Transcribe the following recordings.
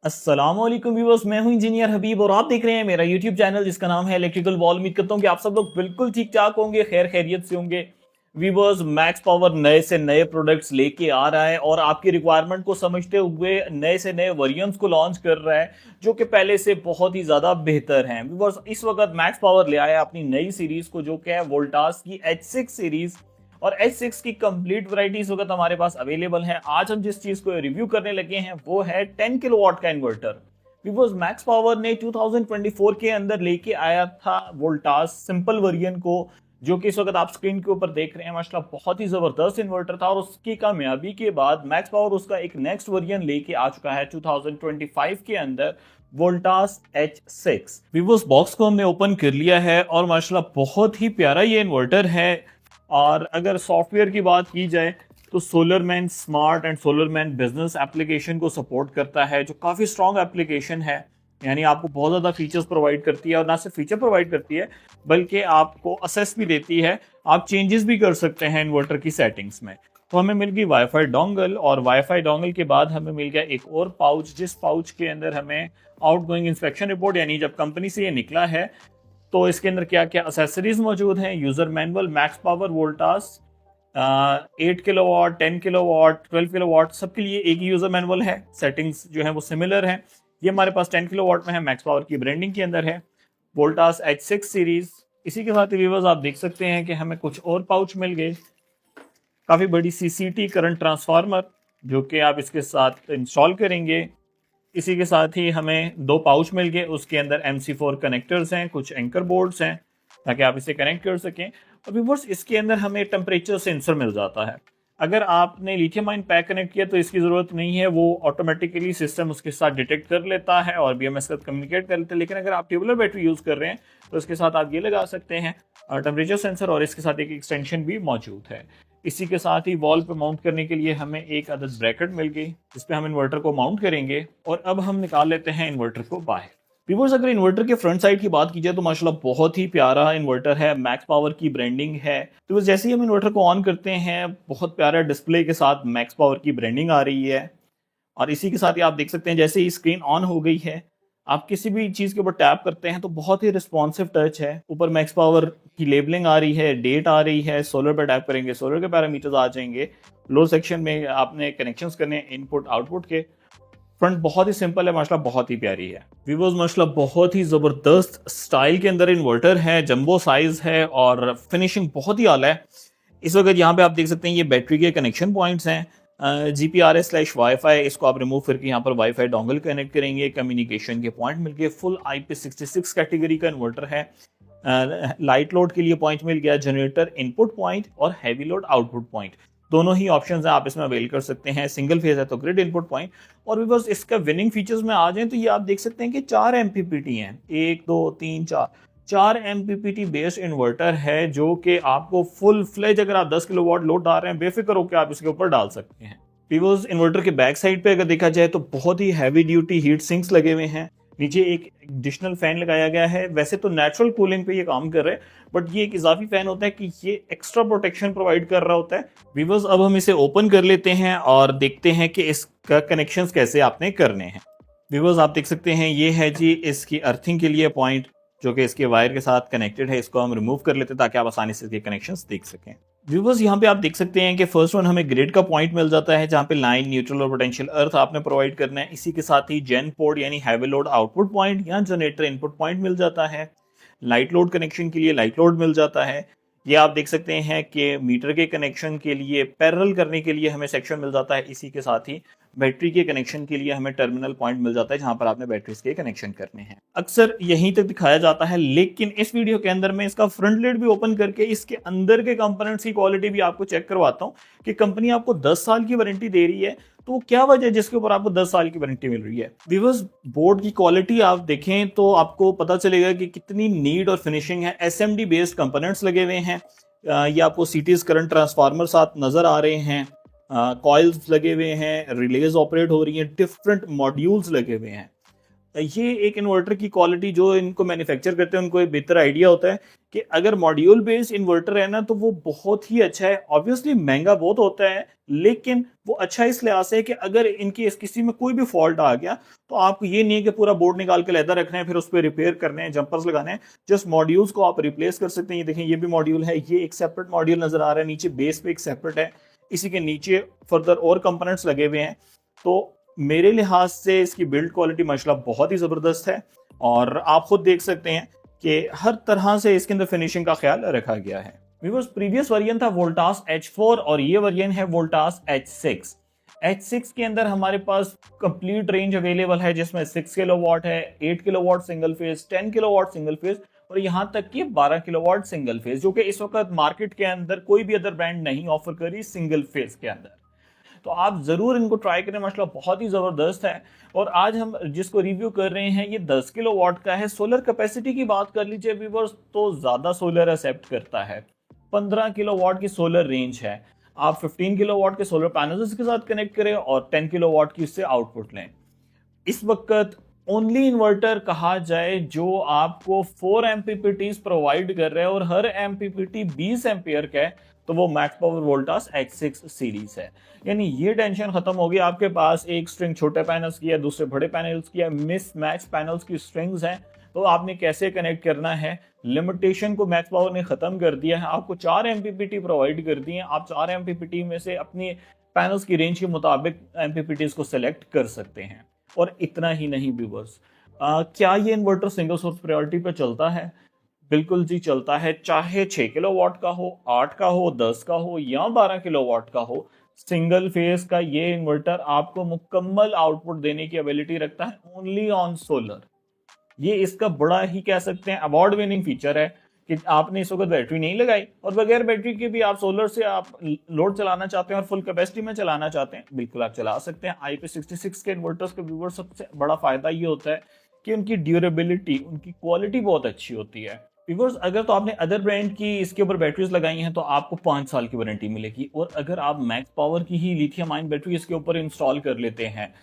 अस्सलाम वालेकुम व्यूअर्स, मैं हूं इंजीनियर हबीब और आप देख रहे हैं मेरा यूट्यूब चैनल जिसका नाम है इलेक्ट्रिकल वॉल। उम्मीद करता हूं कि आप सब लोग बिल्कुल ठीक ठाक होंगे, खैर खैरियत से होंगे। व्यूअर्स, मैक्स पावर नए से नए प्रोडक्ट्स लेके आ रहा है और आपकी रिक्वायरमेंट को समझते हुए नए से नए वेरिएंट्स को लॉन्च कर रहा है जो कि पहले से बहुत ही ज्यादा बेहतर हैं। व्यूअर्स, इस वक्त मैक्स पावर ले आया अपनी नई सीरीज को जो कि है वोल्टास की H6 सीरीज, और H6 की कंप्लीट वैरायटी इस वक्त हमारे पास अवेलेबल है। आज हम जिस चीज को रिव्यू करने लगे हैं वो है 10 किलोवाट का इन्वर्टर। बिकॉज मैक्स पावर ने 2024 के अंदर लेके आया था वोल्टास सिंपल वेरिएंट को, जो कि इस वक्त आप स्क्रीन के ऊपर देख रहे हैं। माशाल्लाह बहुत ही जबरदस्त इन्वर्टर था और उसकी कामयाबी के बाद मैक्स पावर उसका एक नेक्स्ट वेरिएंट लेके आ चुका है 2025 के अंदर, वोल्टास H6। विवोस बॉक्स को हमने ओपन कर लिया है और माशाल्लाह बहुत ही प्यारा ये इन्वर्टर है। और अगर सॉफ्टवेयर की बात की जाए तो सोलरमैन स्मार्ट एंड सोलरमैन बिजनेस एप्लीकेशन को सपोर्ट करता है, जो काफ़ी स्ट्रॉन्ग एप्लीकेशन है। यानी आपको बहुत ज़्यादा फीचर्स प्रोवाइड करती है और ना सिर्फ फीचर प्रोवाइड करती है बल्कि आपको असेस भी देती है। आप चेंजेस भी कर सकते हैं इन्वर्टर की सेटिंग्स में। तो हमें मिल गई वाईफाई डोंगल, और वाईफाई डोंगल के बाद हमें मिल गया एक और पाउच, जिस पाउच के अंदर हमें आउटगोइंग इंस्पेक्शन रिपोर्ट, यानी जब कंपनी से ये निकला है तो इसके अंदर क्या क्या एसेसरीज मौजूद हैं, user manual, max power Voltas 8 kilowatt, 10 kilowatt, 12 kilowatt, सबके लिए एक ही यूजर मैनुअल है। सेटिंग्स जो है वो सिमिलर है। ये हमारे पास 10 किलोवाट में है, मैक्स पावर की ब्रांडिंग के अंदर है, वोल्टास H6 सीरीज। इसी के साथ व्यूअर्स आप देख सकते हैं कि हमें कुछ और पाउच मिल गए, काफ़ी बड़ी CCT करंट ट्रांसफार्मर जो कि आप इसके साथ इंस्टॉल करेंगे। इसी के साथ ही हमें दो पाउच मिल गए, उसके अंदर MC4 कनेक्टर्स हैं, कुछ एंकर बोर्ड्स हैं ताकि आप इसे कनेक्ट कर सकें। और व्यूअर्स, इसके अंदर हमें टेम्परेचर सेंसर मिल जाता है। अगर आपने लिथियम आयन पैक कनेक्ट किया तो इसकी ज़रूरत नहीं है, वो ऑटोमेटिकली सिस्टम उसके साथ डिटेक्ट कर लेता है और BMS के साथ कम्युनिकेट कर लेता है। लेकिन अगर आप ट्यूबुलर बैटरी यूज़ कर रहे हैं तो इसके साथ आप ये लगा सकते हैं टेम्परेचर सेंसर, और इसके साथ एक एक्सटेंशन भी मौजूद है। इसी के साथ ही वॉल पे माउंट करने के लिए हमें एक अदद ब्रैकेट मिल गई जिस पे हम इन्वर्टर को माउंट करेंगे। और अब हम निकाल लेते हैं इन्वर्टर को बाहर। व्यूअर्स, अगर इन्वर्टर के फ्रंट साइड की बात की जाए तो माशाल्लाह बहुत ही प्यारा इन्वर्टर है, मैक्स पावर की ब्रांडिंग है। तो जैसे ही हम इन्वर्टर को ऑन करते हैं बहुत प्यारा डिस्प्ले के साथ मैक्स पावर की ब्रांडिंग आ रही है। और इसी के साथ ही आप देख सकते हैं जैसे ही स्क्रीन ऑन हो गई है, आप किसी भी चीज़ के ऊपर टैप करते हैं तो बहुत ही रिस्पॉन्सिव टच है। ऊपर मैक्स पावर की लेबलिंग आ रही है, डेट आ रही है, सोलर पर टैप करेंगे सोलर के पैरामीटर्स आ जाएंगे। लो सेक्शन में आपने कनेक्शंस करने इनपुट आउटपुट के। फ्रंट बहुत ही सिंपल है, माशाल्लाह बहुत ही प्यारी है। वीवोस माशाल्लाह बहुत ही ज़बरदस्त स्टाइल के अंदर इन्वर्टर है, जंबो साइज़ है और फिनिशिंग बहुत ही आला है। इस वक्त यहाँ पे आप देख सकते हैं ये बैटरी के कनेक्शन पॉइंट्स हैं, GPRS/वाईफाई। इसको आप रिमूव करके यहाँ पर वाईफाई डोंगल कनेक्ट करेंगे, कम्युनिकेशन के पॉइंट मिल गए। फुल IP66 कैटेगरी का इन्वर्टर है। लाइट लोड के लिए पॉइंट मिल गया, जनरेटर इनपुट पॉइंट और हैवी लोड आउटपुट पॉइंट, दोनों ही ऑप्शंस हैं, आप इसमें अवेल कर सकते हैं। सिंगल फेज है तो ग्रिड इनपुट पॉइंट। और भी बस इसका विनिंग फीचर्स में आ जाएं तो ये आप देख सकते हैं कि 4 MPPT हैं, 1 2 3 4 MPPT बेस्ड इन्वर्टर है जो कि आपको फुल फ्लेज, अगर आप 10 किलोवाट लोड डाल रहे हैं बेफिक्र होकर आप इसके ऊपर डाल सकते हैं। पीवोस इन्वर्टर के बैक साइड पे अगर देखा जाए तो बहुत ही हैवी ड्यूटी हीट सिंक्स लगे हुए हैं। नीचे एक एडिशनल फैन लगाया गया है। वैसे तो नेचुरल कूलिंग पे ये काम कर रहे हैं बट ये एक इजाफी फैन होता है कि ये एक्स्ट्रा प्रोटेक्शन प्रोवाइड कर रहा होता है। व्यूअर्स, अब हम इसे ओपन कर लेते हैं और देखते हैं कि इसका कनेक्शंस कैसे आपने करने हैं। व्यूअर्स, आप देख सकते हैं ये है जी इसकी अर्थिंग के लिए पॉइंट जो कि इसके वायर के साथ कनेक्टेड है। इसको हम रिमूव कर लेते हैं ताकि आप आसानी से इसके कनेक्शंस देख सकें। व्यूअर्स, यहाँ पे आप देख सकते हैं कि फर्स्ट वन हमें ग्रिड का पॉइंट मिल जाता है जहाँ पे लाइन, न्यूट्रल और पोटेंशियल अर्थ आपने प्रोवाइड करना है। इसी के साथ ही जेन पोर्ट यानी हैवी लोड आउटपुट पॉइंट या जनरेटर इनपुट पॉइंट मिल जाता है। लाइट लोड कनेक्शन के लिए लाइट लोड मिल जाता है। ये आप देख सकते हैं कि मीटर के कनेक्शन के लिए पैरेलल करने के लिए हमें सेक्शन मिल जाता है। इसी के साथ ही बैटरी के कनेक्शन के लिए हमें टर्मिनल पॉइंट मिल जाता है जहां पर आपने बैटरीज के कनेक्शन करने हैं। अक्सर यहीं तक दिखाया जाता है, लेकिन इस वीडियो के अंदर मैं इसका फ्रंट लिड भी ओपन करके इसके अंदर के कंपोनेंट्स की क्वालिटी भी आपको चेक करवाता हूं कि कंपनी आपको 10 साल की वारंटी दे रही है तो क्या वजह है जिसके ऊपर आपको 10 साल की वारंटी मिल रही है। व्यूअर्स, बोर्ड की क्वालिटी आप देखें तो आपको पता चलेगा कि कितनी नीट और फिनिशिंग है। SMD बेस्ड कंपोनेंट्स लगे हुए हैं। ये आपको सीटीज करंट ट्रांसफार्मर साथ नजर आ रहे हैं, कॉइल्स लगे हुए हैं, रिलेज ऑपरेट हो रही हैं, डिफरेंट मॉड्यूल्स लगे हुए हैं। ये एक इन्वर्टर की क्वालिटी जो इनको मैन्युफैक्चर करते हैं उनको एक बेहतर आइडिया होता है कि अगर मॉड्यूल बेस्ड इन्वर्टर है ना तो वो बहुत ही अच्छा है। ऑब्वियसली महंगा बहुत होता है, लेकिन वो अच्छा इस लिहाज से है कि अगर इनकी किसी में कोई भी फॉल्ट आ गया तो आपको ये नहीं है कि पूरा बोर्ड निकाल के लैदा रखना है, फिर उस पर रिपेयर करने हैं, जंपर्स लगाने हैं। जस्ट मॉड्यूल्स को आप रिप्लेस कर सकते हैं। ये देखें, ये भी मॉड्यूल है, ये एक सेपरेट मॉड्यूल नजर आ रहा है, नीचे बेस पे एक सेपरेट है, इसी के नीचे फर्दर और कंपोनेंट्स लगे हुए हैं। तो मेरे लिहाज से इसकी बिल्ड क्वालिटी माशाल्लाह बहुत ही जबरदस्त है, और आप खुद देख सकते हैं कि हर तरह से इसके अंदर फिनिशिंग का ख्याल रखा गया है। व्यूअर्स, प्रीवियस वेरिएंट था वोल्टास H4 और ये वेरिएंट है वोल्टास H6। H6 के अंदर हमारे पास कंप्लीट रेंज अवेलेबल है, जिसमें 6 किलोवाट है, 8 kilowatt single phase, 10 kilowatt single phase और यहां तक कि 12 किलोवाट सिंगल फेज, जो कि इस वक्त मार्केट के अंदर कोई भी अदर ब्रांड नहीं ऑफर करी सिंगल फेज के अंदर। तो आप जरूर इनको ट्राई करें, माशाल्लाह बहुत ही जबरदस्त है। और आज हम जिसको रिव्यू कर रहे हैं ये 10 किलोवाट का है। सोलर कैपेसिटी की बात कर लीजिए व्यूअर्स, तो ज्यादा सोलर एक्सेप्ट करता है, 15 किलोवाट की सोलर रेंज है। आप 15 किलोवाट के सोलर पैनल्स के साथ कनेक्ट करें और 10 किलोवाट की इससे आउटपुट लें। इस वक्त ओनली इन्वर्टर कहा जाए जो आपको 4 एमपीपीटी प्रोवाइड कर रहा है और हर एमपीपीटी 20 एम्पियर का है, तो वो max power Voltas H6 series है। यानी ये टेंशन खत्म हो गई, आपके पास एक स्ट्रिंग छोटे पैनल्स की है, दूसरे बड़े पैनल्स की है, मिस मैच पैनल्स की स्ट्रिंग्स हैं, तो आपने कैसे कनेक्ट करना है, लिमिटेशन को मैक्स पावर ने खत्म कर दिया है। आपको 4 एमपीपीटी प्रोवाइड कर दिए हैं, आप 4 एमपीपीटी में से अपनी पैनल्स की रेंज के मुताबिक एमपीपीटी को सिलेक्ट कर सकते हैं। और इतना ही नहीं व्यूअर्स, क्या ये इन्वर्टर सिंगल सोर्स प्रायोरिटी पे चलता है? बिल्कुल जी चलता है, चाहे 6 किलोवाट का हो, 8 का हो, 10 का हो या 12 किलोवाट का हो। सिंगल फेज का ये इन्वर्टर आपको मुकम्मल आउटपुट देने की एबिलिटी रखता है ओनली ऑन सोलर। ये इसका बड़ा ही कह सकते हैं अवार्ड विनिंग फीचर है कि आपने इस वक्त बैटरी नहीं लगाई और बगैर बैटरी के भी आप सोलर से आप लोड चलाना चाहते हैं और फुल कैपेसिटी में चलाना चाहते हैं, बिल्कुल आप चला सकते हैं। IP66 के इन्वर्टर्स के व्यूअर सबसे बड़ा फायदा ये होता है कि उनकी ड्यूरेबिलिटी, उनकी क्वालिटी बहुत अच्छी होती है। व्यूअर्स, अगर तो आपने अदर ब्रांड की इसके ऊपर बैटरीज लगाई हैं तो आपको 5 साल की वारंटी मिलेगी, और अगर आप मैक्स पावर की ही लिथियम आयन बैटरी इसके ऊपर इंस्टॉल कर लेते हैं,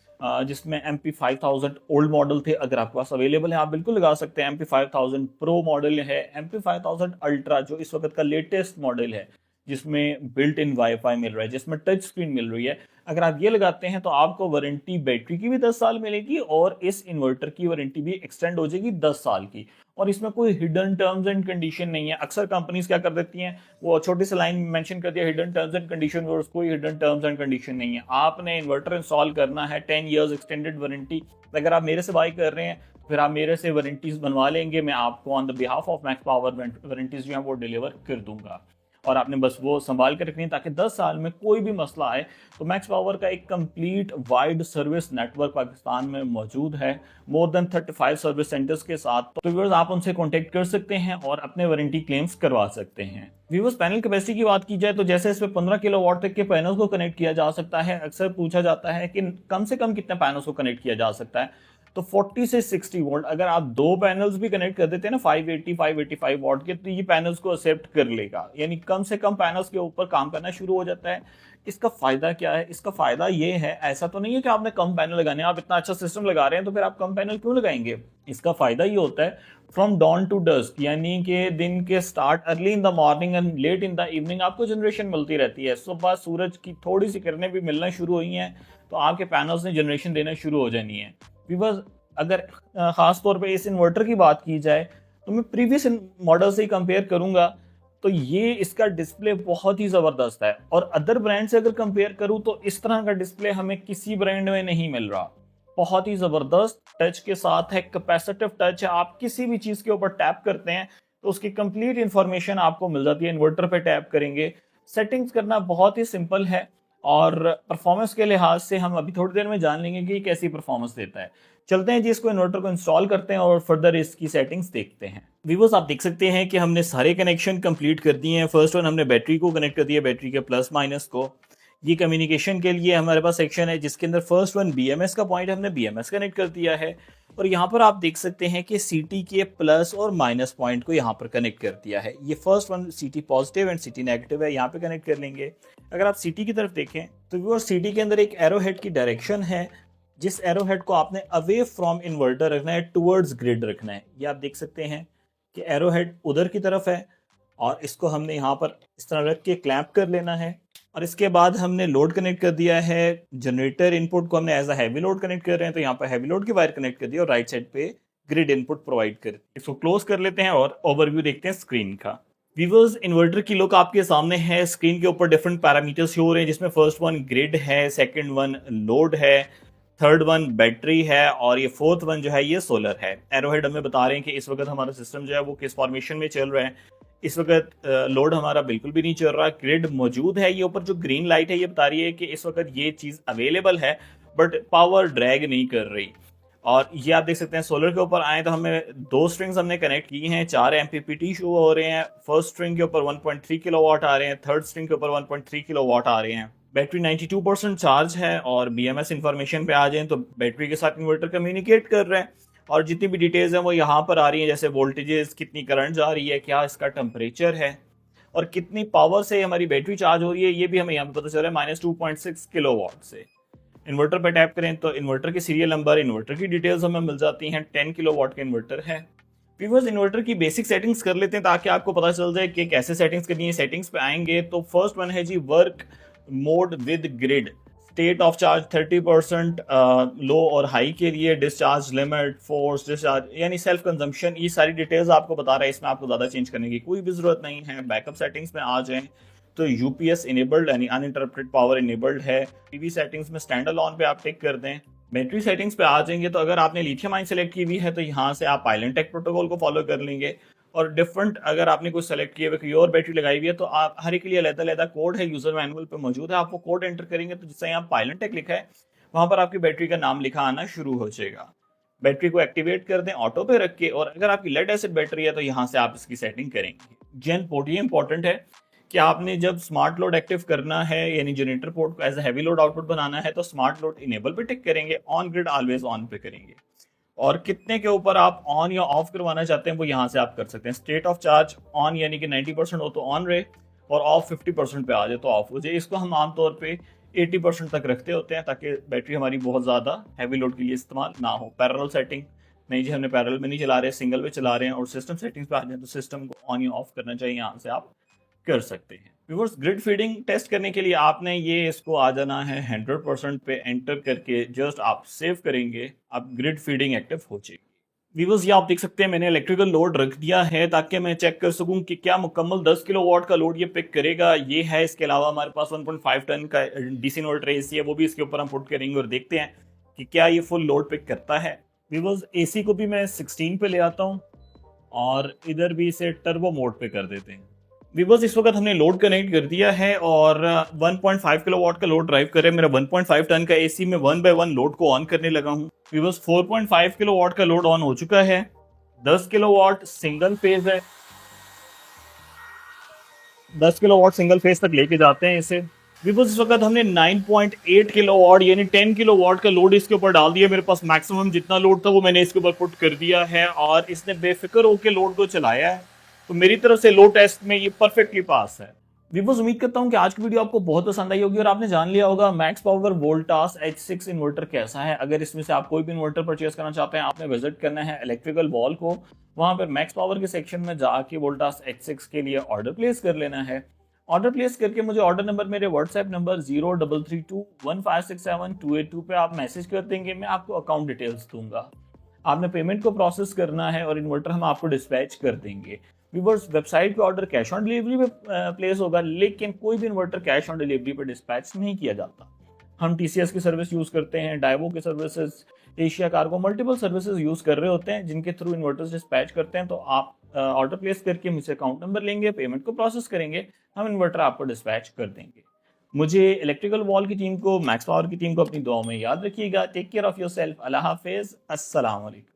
जिसमें MP5000 ओल्ड मॉडल थे, अगर आपके पास अवेलेबल है आप बिल्कुल लगा सकते हैं। MP5000 प्रो मॉडल है, MP5000 अल्ट्रा जो इस वक्त का लेटेस्ट मॉडल है, जिसमें बिल्ट इन वाईफाई मिल रहा है, जिसमें टच स्क्रीन मिल रही है, अगर आप ये लगाते हैं तो आपको वारंटी बैटरी की भी 10 साल मिलेगी और इस इन्वर्टर की वारंटी भी एक्सटेंड हो जाएगी 10 साल की। और इसमें कोई हिडन टर्म्स एंड कंडीशन नहीं है। अक्सर कंपनीज क्या कर देती हैं, वो छोटी सी लाइन मेंशन कर दिया हिडन टर्म्स एंड कंडीशन, और कोई हिडन टर्म्स एंड कंडीशन नहीं है। आपने इन्वर्टर इंस्टॉल करना है, 10 इयर्स एक्सटेंडेड वारंटी। अगर आप मेरे से बाई कर रहे हैं फिर आप मेरे से वारंटीज बनवा लेंगे, मैं आपको on the behalf of max power warranties जो है वो डिलीवर कर दूंगा, और आपने बस वो संभाल कर रखनी है ताकि 10 साल में कोई भी मसला आए तो मैक्स पावर का एक complete wide service network Pakistan में मौजूद है, मोर देन 35 सर्विस सेंटर्स के साथ। तो व्यूअर्स, आप उनसे कांटेक्ट कर सकते हैं और अपने वारंटी क्लेम्स करवा सकते हैं। व्यूअर्स, पैनल कैपेसिटी की बात की जाए तो जैसे इसमें 15 किलोवाट तक के पैनल्स को कनेक्ट किया जा सकता है। अक्सर पूछा जाता है कि कम से कम कितने पैनल्स को कनेक्ट किया जा सकता है, तो 40 से 60 वोल्ट अगर आप 2 पैनल्स भी कनेक्ट कर देते हैं ना 585 वॉट के, तो ये पैनल्स को एक्सेप्ट कर लेगा। यानी कम से कम पैनल्स के ऊपर काम करना शुरू हो जाता है। इसका फायदा क्या है? इसका फायदा ये है, ऐसा तो नहीं है कि आपने कम पैनल लगाने, आप इतना अच्छा सिस्टम लगा रहे हैं तो फिर आप कम पैनल क्यों लगाएंगे। इसका फायदा ये होता है फ्रॉम डॉन टू डस्क, यानी कि दिन के start early in the morning and let in the evening आपको जनरेशन मिलती रहती है। सुबह सूरज की थोड़ी सी किरणें भी मिलना शुरू हुई हैं तो आपके पैनल्स ने जनरेशन देना शुरू हो जानी है। व्यूअर्स, अगर खास तौर पे इस इन्वर्टर की बात की जाए तो मैं प्रीवियस मॉडल से ही कंपेयर करूंगा तो ये इसका डिस्प्ले बहुत ही ज़बरदस्त है, और अदर ब्रांड से अगर कंपेयर करूं तो इस तरह का डिस्प्ले हमें किसी ब्रांड में नहीं मिल रहा। बहुत ही ज़बरदस्त टच के साथ है, कैपेसिटिव टच है। आप किसी भी चीज़ के ऊपर टैप करते हैं तो उसकी कंप्लीट इंफॉर्मेशन आपको मिल जाती है। इन्वर्टर पे टैप करेंगे, सेटिंग्स करना बहुत ही सिंपल है, और परफॉर्मेंस के लिहाज से हम अभी थोड़ी देर में जान लेंगे कि कैसी परफॉर्मेंस देता है। चलते हैं जी, इसको इन्वर्टर को इंस्टॉल करते हैं और फर्दर इसकी सेटिंग्स देखते हैं। व्यूअर्स, आप देख सकते हैं कि हमने सारे कनेक्शन कंप्लीट कर दिए हैं। फर्स्ट वन हमने बैटरी को कनेक्ट कर दिया, बैटरी के प्लस माइनस को। ये कम्युनिकेशन के लिए हमारे पास सेक्शन है जिसके अंदर फर्स्ट वन BMS का पॉइंट हमने BMS कनेक्ट कर दिया है, और यहाँ पर आप देख सकते हैं कि CT के प्लस और माइनस पॉइंट को यहाँ पर कनेक्ट कर दिया है। ये first one CT positive and CT negative है, यहाँ पे कनेक्ट कर लेंगे। अगर आप CT की तरफ देखें तो व्यूअर्स, CT के अंदर एक एरो हेड की डायरेक्शन है, जिस एरो हेड को आपने अवे फ्रॉम इन्वर्टर रखना है, टुवर्ड्स ग्रिड रखना है। ये आप देख सकते हैं कि एरो हेड उधर की तरफ है और इसको हमने यहाँ पर इस तरह रख के क्लैंप कर लेना है। और इसके बाद हमने लोड कनेक्ट कर दिया है। जनरेटर इनपुट को हमने as a heavy load connect कर रहे हैं, तो यहाँ पर हैवी लोड की वायर कनेक्ट कर दी और राइट साइड पे ग्रिड इनपुट प्रोवाइड कर। इसको क्लोज कर लेते हैं और ओवरव्यू देखते हैं स्क्रीन का। व्यूअर्स, इन्वर्टर की लुक आपके सामने है। स्क्रीन के ऊपर डिफरेंट पैरामीटर्स शो हो रहे हैं, जिसमें फर्स्ट वन ग्रिड है, सेकंड वन लोड है, थर्ड वन बैटरी है और ये फोर्थ वन जो है ये सोलर है। एरोहेड हमें बता रहे हैं कि इस वक्त हमारा सिस्टम जो है वो किस फॉर्मेशन में चल रहा है। इस वक्त लोड हमारा बिल्कुल भी नहीं चल रहा, ग्रिड मौजूद है। ये ऊपर जो ग्रीन लाइट है ये बता रही है कि इस वक्त ये चीज़ अवेलेबल है बट पावर ड्रैग नहीं कर रही। और ये आप देख सकते हैं सोलर के ऊपर आए तो हमें 2 स्ट्रिंग्स हमने कनेक्ट की हैं, 4 MPPT शो हो रहे हैं। फर्स्ट स्ट्रिंग के ऊपर 1.3 किलोवाट आ रहे हैं, थर्ड स्ट्रिंग के ऊपर 1.3 किलोवाट आ रहे हैं। बैटरी 92% चार्ज है और BMS इंफॉर्मेशन पे आ जाएं तो बैटरी के साथ इन्वर्टर कम्युनिकेट कर रहे हैं और जितनी भी डिटेल्स हैं वो यहाँ पर आ रही हैं, जैसे वोल्टेजेस, कितनी करंट जा रही है, क्या इसका टेम्परेचर है और कितनी पावर से हमारी बैटरी चार्ज हो रही है, ये भी हमें यहाँ पे पता चल रहा है -2.6 किलोवाट से। इन्वर्टर पे टैप करें तो इन्वर्टर की सीरियल नंबर, इन्वर्टर की डिटेल्स हमें मिल जाती हैं। 10 किलोवाट का इन्वर्टर है। व्यूअर्स, इन्वर्टर की बेसिक सेटिंग्स कर लेते हैं ताकि आपको पता चल जाए कि कैसे सेटिंग्स करनी है। सेटिंग्स पे आएंगे तो फर्स्ट वन है जी work mode with grid. State of charge 30% low और हाई के लिए, डिस्चार्ज लिमिट, फोर्स डिस्चार्ज यानी सेल्फ कंजम्पशन, ये सारी डिटेल्स आपको बता रहा है। इसमें आपको ज़्यादा चेंज करने की कोई भी ज़रूरत नहीं है। बैकअप सेटिंग्स में आ जाएं तो UPS इनेबल्ड यानी अनइंटरप्टेड पावर इनेबल्ड है। PV सेटिंग्स में स्टैंड अलोन पे आप टिक कर दें। बैटरी सेटिंग्स पे आ जाएंगे तो अगर आपने लिथियम आयन सेलेक्ट की हुई है तो यहाँ से आप पाइलेंट टेक प्रोटोकॉल को फॉलो कर लेंगे और डिफरेंट अगर आपने कुछ सेलेक्ट किया हुआ कोई और बैटरी लगाई हुई है तो आप हर एक के लिए अलग-अलग कोड है, यूजर मैनुअल पे मौजूद है। आप वो कोड एंटर करेंगे तो जिससे यहाँ पाइलेंट टेक लिखा है वहां पर आपकी बैटरी का नाम लिखा आना शुरू हो जाएगा। बैटरी को एक्टिवेट कर दें ऑटो पे रख के और अगर आपकी लेड एसिड बैटरी है तो यहाँ से आप इसकी सेटिंग करेंगे। जेन पोर्ट ये इंपॉर्टेंट है कि आपने जब स्मार्ट लोड एक्टिव करना है यानी जनरेटर पोर्ट को एज हैवी लोड आउटपुट बनाना है तो स्मार्ट लोड इनेबल पे टिक करेंगे, ऑन ग्रिड ऑलवेज ऑन पे करेंगे और कितने के ऊपर आप ऑन या ऑफ करवाना चाहते हैं वो यहाँ से आप कर सकते हैं। स्टेट ऑफ चार्ज ऑन यानी कि 90% हो तो ऑन रहे और ऑफ 50% पे आ जाए तो ऑफ हो जाए। इसको हम आमतौर पे 80% तक रखते होते हैं ताकि बैटरी हमारी बहुत ज़्यादा हैवी लोड के लिए इस्तेमाल ना हो। पैरेलल सेटिंग नहीं जी, हमने पैरेलल में नहीं चला रहे, सिंगल में चला रहे हैं और सिस्टम सेटिंग्स पे आ जाए तो सिस्टम को ऑन या ऑफ करना चाहिए, यहाँ से आप कर सकते हैं। व्यूअर्स, ग्रिड फीडिंग टेस्ट करने के लिए आपने ये इसको आ जाना है 100% पे एंटर करके जस्ट आप सेव करेंगे, आप ग्रिड फीडिंग एक्टिव हो जाएगी। व्यूअर्स, ये आप देख सकते हैं मैंने इलेक्ट्रिकल लोड रख दिया है ताकि मैं चेक कर सकूं कि क्या मुकम्मल 10 किलोवाट का लोड ये पिक करेगा। ये है। इसके अलावा हमारे पास 1.5 टन का DC इन्वर्टर AC है, वो भी इसके ऊपर हम पुट करेंगे और देखते हैं कि क्या ये फुल लोड पिक करता है। व्यूअर्स, AC को भी मैं 16 पे ले आता हूँ और इधर भी इसे टर्बो मोड पे कर देते हैं। व्यूअर्स, इस वक्त हमने लोड कनेक्ट कर दिया है और 1.5 किलोवाट का लोड ड्राइव कर रहे हैं। मेरा 1.5 टन का AC में 1 बाय 1 लोड को ऑन करने लगा हूं। व्यूअर्स, 4.5 किलोवाट का लोड ऑन हो चुका है। 10 किलोवाट सिंगल फेज है, 10 किलोवाट सिंगल फेज तक लेके जाते हैं इसे। व्यूअर्स, इस वक्त हमने 9.8 किलोवाट यानी 10 किलोवाट का लोड इसके ऊपर डाल दिया। मेरे पास मैक्सिमम जितना लोड था वो मैंने इसके ऊपर पुट कर दिया है और इसने बेफिक्र होकर लोड को चलाया है, तो मेरी तरफ से लोड टेस्ट में ये परफेक्टली पास है। व्यूअर्स, उम्मीद करता हूं कि आज की वीडियो आपको बहुत पसंद आई होगी और आपने जान लिया होगा max power Voltas H6 inverter कैसा है। अगर इसमें से आप कोई भी इन्वर्टर परचेस करना चाहते हैं, आपने विजिट करना है इलेक्ट्रिकल वॉल को, वहां पर मैक्स पावर के सेक्शन में जाके वोल्टास H6 के लिए ऑर्डर प्लेस कर लेना है। ऑर्डर प्लेस करके मुझे ऑर्डर नंबर मेरे व्हाट्सएप नंबर 03321567 पे आप मैसेज कर देंगे, मैं आपको अकाउंट डिटेल्स दूंगा। आपने पेमेंट को प्रोसेस करना है और इन्वर्टर हम आपको डिस्पैच कर देंगे। व्यूअर्स, वेबसाइट पे ऑर्डर कैश ऑन डिलीवरी पे प्लेस होगा, लेकिन कोई भी इन्वर्टर कैश ऑन डिलीवरी पे डिस्पैच नहीं किया जाता। हम TCS की सर्विस यूज़ करते हैं, डाइवो की services, Asia cargo, multiple services use कर रहे होते हैं जिनके थ्रू इन्वर्टर्स डिस्पैच करते हैं। तो आप ऑर्डर प्लेस करके मुझसे अकाउंट नंबर लेंगे, पेमेंट को प्रोसेस करेंगे, हम इन्वर्टर आपको डिस्पैच कर देंगे। मुझे इलेक्ट्रिकल वॉल की टीम को, मैक्स पावर की टीम को अपनी दुआओं में याद रखिएगा। Take care of yourself. अल्लाह हाफिज़। अस्सलाम वालेकुम।